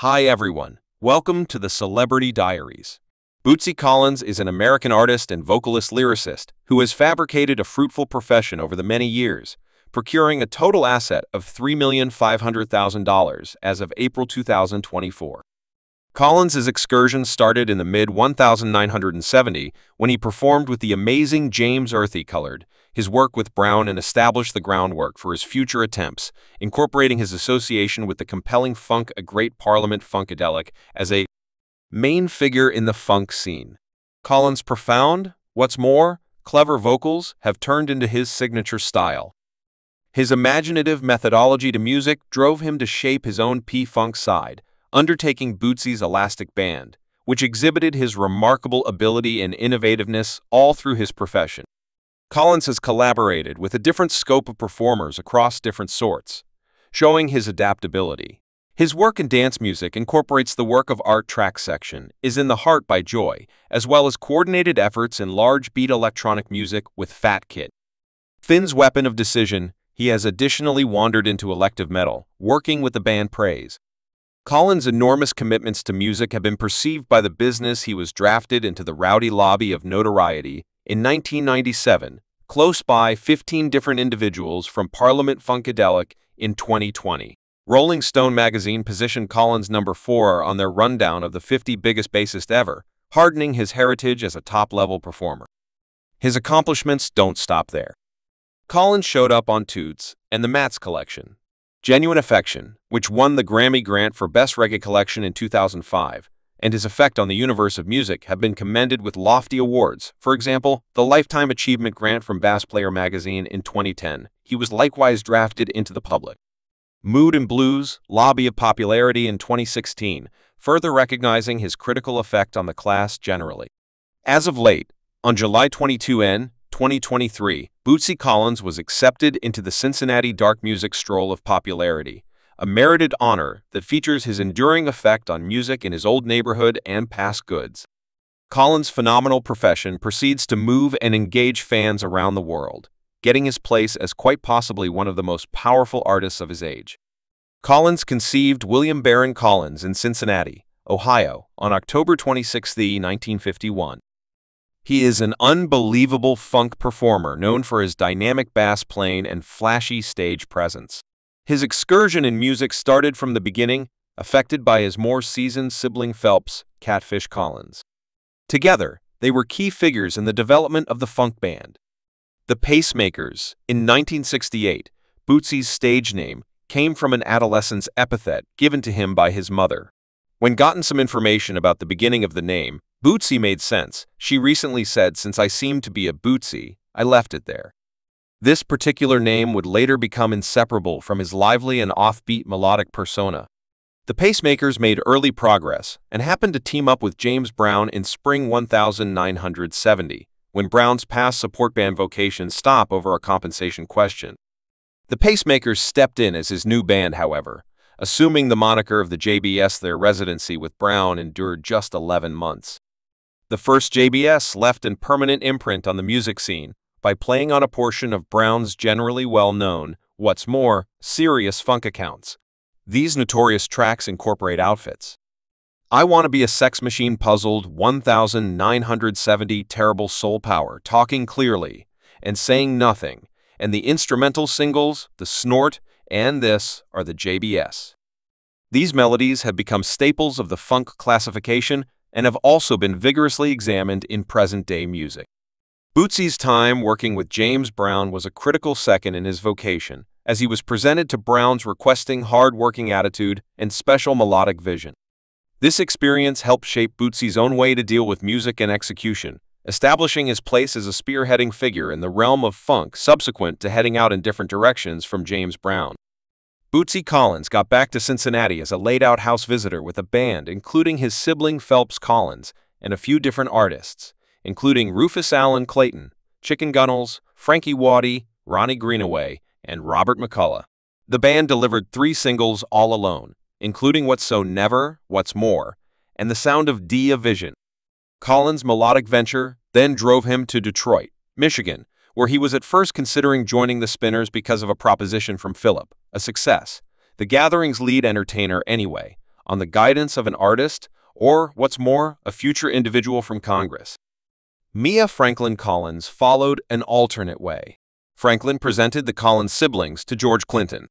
Hi everyone, welcome to the Celebrity Diaries. Bootsy Collins is an American artist and vocalist-lyricist who has fabricated a fruitful profession over the many years, procuring a total asset of $3,500,000 as of April 2024. Collins' excursion started in the mid-1970 when he performed with the amazing James Earthy Colored, his work with Brown, and established the groundwork for his future attempts, incorporating his association with the compelling funk A Great Parliament Funkadelic as a main figure in the funk scene. Collins' profound, what's more, clever vocals have turned into his signature style. His imaginative methodology to music drove him to shape his own P-Funk side, undertaking Bootsy's Elastic Band, which exhibited his remarkable ability and innovativeness all through his profession. Collins has collaborated with a different scope of performers across different sorts, showing his adaptability. His work in dance music incorporates the work of art track section Is in the Heart by Joy, as well as coordinated efforts in large beat electronic music with Fat Kid. Finn's weapon of decision, he has additionally wandered into elective metal, working with the band Praise. Collins' enormous commitments to music have been perceived by the business he was drafted into the rowdy lobby of notoriety in 1997, close by 15 different individuals from Parliament Funkadelic in 2020. Rolling Stone magazine positioned Collins number 4 on their rundown of the 50 biggest bassists ever, hardening his heritage as a top-level performer. His accomplishments don't stop there. Collins showed up on Toots and the Mats collection. Genuine Affection, which won the Grammy grant for Best Reggae Collection in 2005, and his effect on the universe of music have been commended with lofty awards. For example, the Lifetime Achievement Grant from Bass Player magazine in 2010. He was likewise drafted into the public Mood and Blues Lobby of Popularity in 2016, further recognizing his critical effect on the class generally. As of late, on July 22, 2023, Bootsy Collins was accepted into the Cincinnati Dark Music Stroll of Popularity, a merited honor that features his enduring effect on music in his old neighborhood and past goods. Collins' phenomenal profession proceeds to move and engage fans around the world, getting his place as quite possibly one of the most powerful artists of his age. Collins conceived William Barron Collins in Cincinnati, Ohio, on October 26, 1951. He is an unbelievable funk performer known for his dynamic bass playing and flashy stage presence. His excursion in music started from the beginning, affected by his more seasoned sibling Phelps Catfish Collins. Together, they were key figures in the development of the funk band. The Pacemakers. In 1968, Bootsy's stage name came from an adolescent's epithet given to him by his mother. When gotten some information about the beginning of the name, Bootsy made sense. She recently said, "Since I seemed to be a Bootsy, I left it there." This particular name would later become inseparable from his lively and offbeat melodic persona. The Pacemakers made early progress and happened to team up with James Brown in spring 1970, when Brown's past support band vocation stopped over a compensation question. The Pacemakers stepped in as his new band, however, assuming the moniker of the JBS. Their residency with Brown endured just 11 months. The first JBS left an permanent imprint on the music scene by playing on a portion of Brown's generally well-known, what's more, serious funk accounts. These notorious tracks incorporate outfits: I Wanna Be a Sex Machine, Puzzled, 1970, Terrible Soul Power, Talking Clearly, and Saying Nothing, and the instrumental singles, The Snort and This, are the JBS. These melodies have become staples of the funk classification and have also been vigorously examined in present-day music. Bootsy's time working with James Brown was a critical second in his vocation, as he was presented to Brown's requesting hard-working attitude and special melodic vision. This experience helped shape Bootsy's own way to deal with music and execution, establishing his place as a spearheading figure in the realm of funk subsequent to heading out in different directions from James Brown. Bootsy Collins got back to Cincinnati as a laid-out house visitor with a band including his sibling Phelps Collins and a few different artists, including Rufus Allen Clayton, Chicken Gunnels, Frankie Waddy, Ronnie Greenaway, and Robert McCullough. The band delivered 3 singles all alone, including What's So Never, What's More, and The Sound of a Vision. Collins' melodic venture then drove him to Detroit, Michigan, where he was at first considering joining the Spinners because of a proposition from Philip, a success, the gathering's lead entertainer anyway, on the guidance of an artist, or, what's more, a future individual from Congress. Mia Franklin Collins followed an alternate way. Franklin presented the Collins siblings to George Clinton.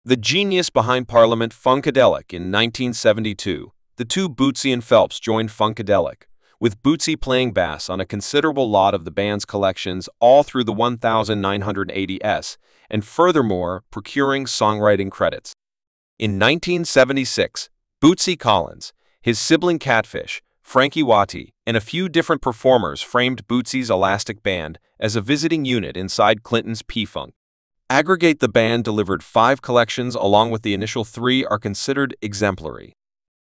The genius behind Parliament Funkadelic in 1972, the two Bootsy and Phelps joined Funkadelic, with Bootsy playing bass on a considerable lot of the band's collections all through the 1980s, and furthermore procuring songwriting credits. In 1976, Bootsy Collins, his sibling Catfish, Frankie Wattie, and a few different performers framed Bootsy's Elastic Band as a visiting unit inside Clinton's P-Funk. Aggregate, the band delivered 5 collections along with the initial 3 are considered exemplary.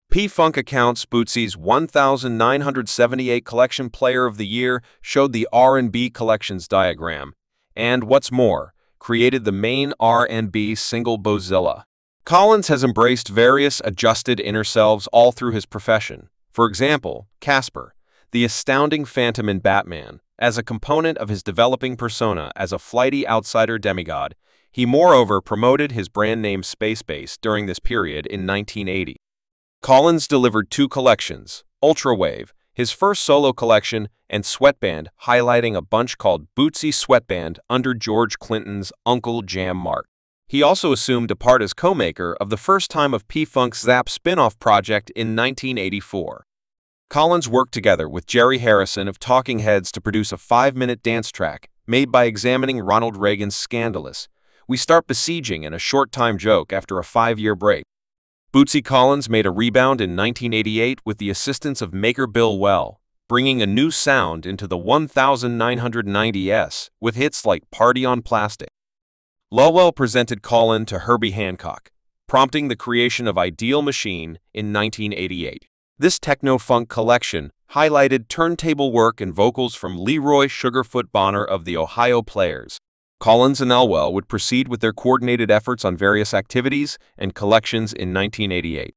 P-Funk accounts Bootsy's 1978 Collection Player of the Year showed the R&B collections diagram, and, what's more, created the main R&B single Bozilla. Collins has embraced various adjusted inner selves all through his profession. For example, Casper, the astounding phantom in Batman, as a component of his developing persona as a flighty outsider demigod. He moreover promoted his brand name Space Bass during this period in 1980. Collins delivered 2 collections, Ultrawave, his first solo collection, and Sweatband, highlighting a bunch called Bootsy Sweatband under George Clinton's Uncle Jam mark. He also assumed a part as co-maker of the first time of P-Funk's Zap spin-off project in 1984. Collins worked together with Jerry Harrison of Talking Heads to produce a 5-minute dance track made by examining Ronald Reagan's scandalous "We Start Besieging" and a short-time joke after a 5-year break. Bootsy Collins made a rebound in 1988 with the assistance of maker Bill Well, bringing a new sound into the 1990s with hits like Party on Plastic. Lowell presented Collin to Herbie Hancock, prompting the creation of Ideal Machine in 1988. This techno-funk collection highlighted turntable work and vocals from Leroy Sugarfoot Bonner of the Ohio Players. Collins and Elwell would proceed with their coordinated efforts on various activities and collections in 1988.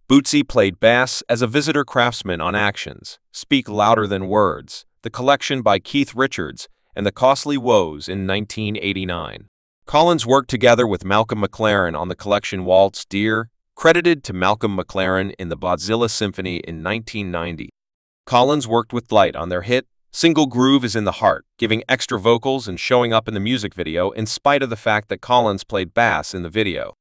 Bootsy played bass as a visitor craftsman on Actions, Speak Louder Than Words, the collection by Keith Richards, and The Costly Woes in 1989. Collins worked together with Malcolm McLaren on the collection Waltz Dear, credited to Malcolm McLaren in the Bozilla Symphony in 1990. Collins worked with Light on their hit, Single Groove Is in the Heart, giving extra vocals and showing up in the music video in spite of the fact that Collins played bass in the video.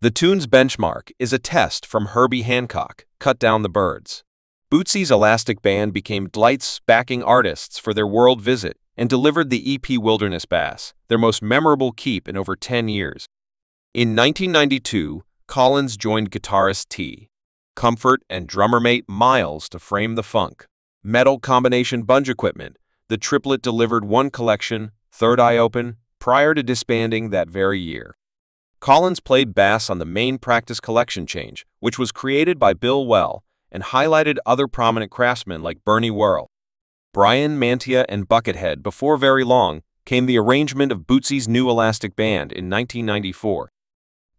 The tune's benchmark is a test from Herbie Hancock, Cut Down the Birds. Bootsy's Elastic Band became Light's backing artists for their world visit and delivered the EP Wilderness Bass, their most memorable keep in over 10 years. In 1992, Collins joined guitarist T. Comfort and drummer-mate Miles to frame the funk. Metal combination Bunge Equipment, the triplet delivered 1 collection, Third Eye Open, prior to disbanding that very year. Collins played bass on the main Practice collection change, which was created by Bill Well, and highlighted other prominent craftsmen like Bernie Worrell. Brian Mantia and Buckethead. Before very long came the arrangement of Bootsy's new Elastic Band in 1994.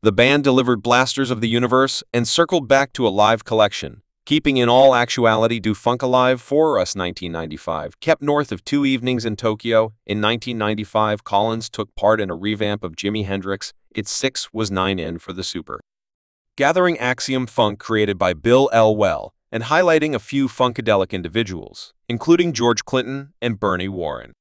The band delivered Blasters of the Universe and circled back to a live collection, keeping in all actuality Do Funk Alive for Us 1995, kept north of 2 evenings in Tokyo. In 1995, Collins took part in a revamp of Jimi Hendrix, It's 6 Was 9 In for the Super. Gathering Axiom Funk created by Bill L. Well, and highlighting a few funkadelic individuals, including George Clinton and Bernie Warren.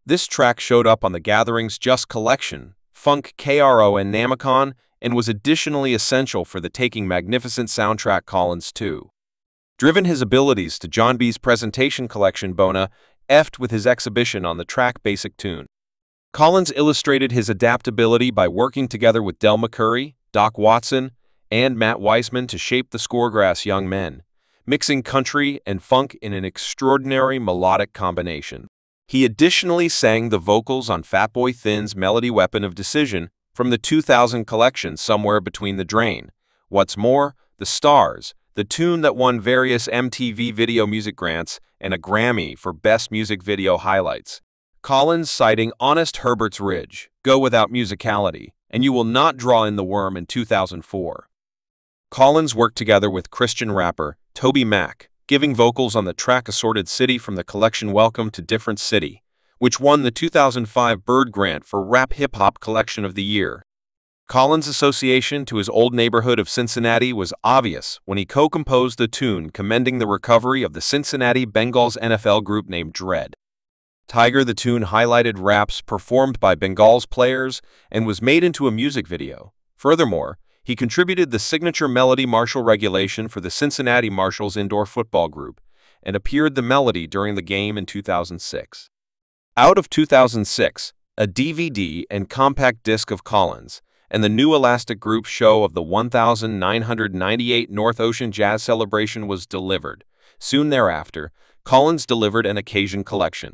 This track showed up on the Gatherings Just collection, Funk KRO and Namicon, and was additionally essential for the Taking Magnificent soundtrack Collins 2. Driven his abilities to John B's presentation collection Bona, effed with his exhibition on the track Basic Tune. Collins illustrated his adaptability by working together with Del McCoury, Doc Watson, and Matt Weissman to shape the Scoregrass Young Men, mixing country and funk in an extraordinary melodic combination. He additionally sang the vocals on Fatboy Thin's Melody Weapon of Decision from the 2000 collection Somewhere Between the Drain. What's more, The Stars, the tune that won various MTV Video Music Grants and a Grammy for Best Music Video Highlights. Collins citing Honest Herbert's Ridge, Go Without Musicality, and You Will Not Draw in the Worm in 2004. Collins worked together with Christian rapper Toby Mac, giving vocals on the track Assorted City from the collection Welcome to Different City, which won the 2005 Bird Grant for Rap Hip Hop Collection of the Year. Collins' association to his old neighborhood of Cincinnati was obvious when he co-composed the tune commending the recovery of the Cincinnati Bengals NFL group named Dread. Tiger, the tune highlighted raps performed by Bengals players and was made into a music video. Furthermore, he contributed the signature melody Marshall regulation for the Cincinnati Marshals indoor football group and appeared the melody during the game in 2006. Out of 2006, a DVD and compact disc of Collins and the New Elastic Group show of the 1998 North Ocean Jazz Celebration was delivered. Soon thereafter, Collins delivered an occasion collection.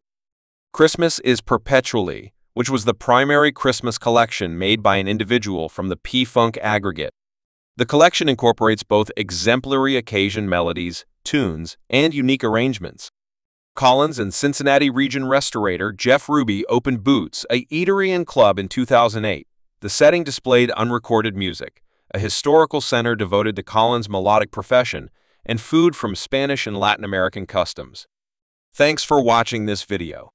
Christmas is Perpetually, which was the primary Christmas collection made by an individual from the P-Funk aggregate. The collection incorporates both exemplary occasion melodies, tunes, and unique arrangements. Collins and Cincinnati region restorator Jeff Ruby opened Boots, a eatery and club in 2008. The setting displayed unrecorded music, a historical center devoted to Collins' melodic profession, and food from Spanish and Latin American customs. Thanks for watching this video.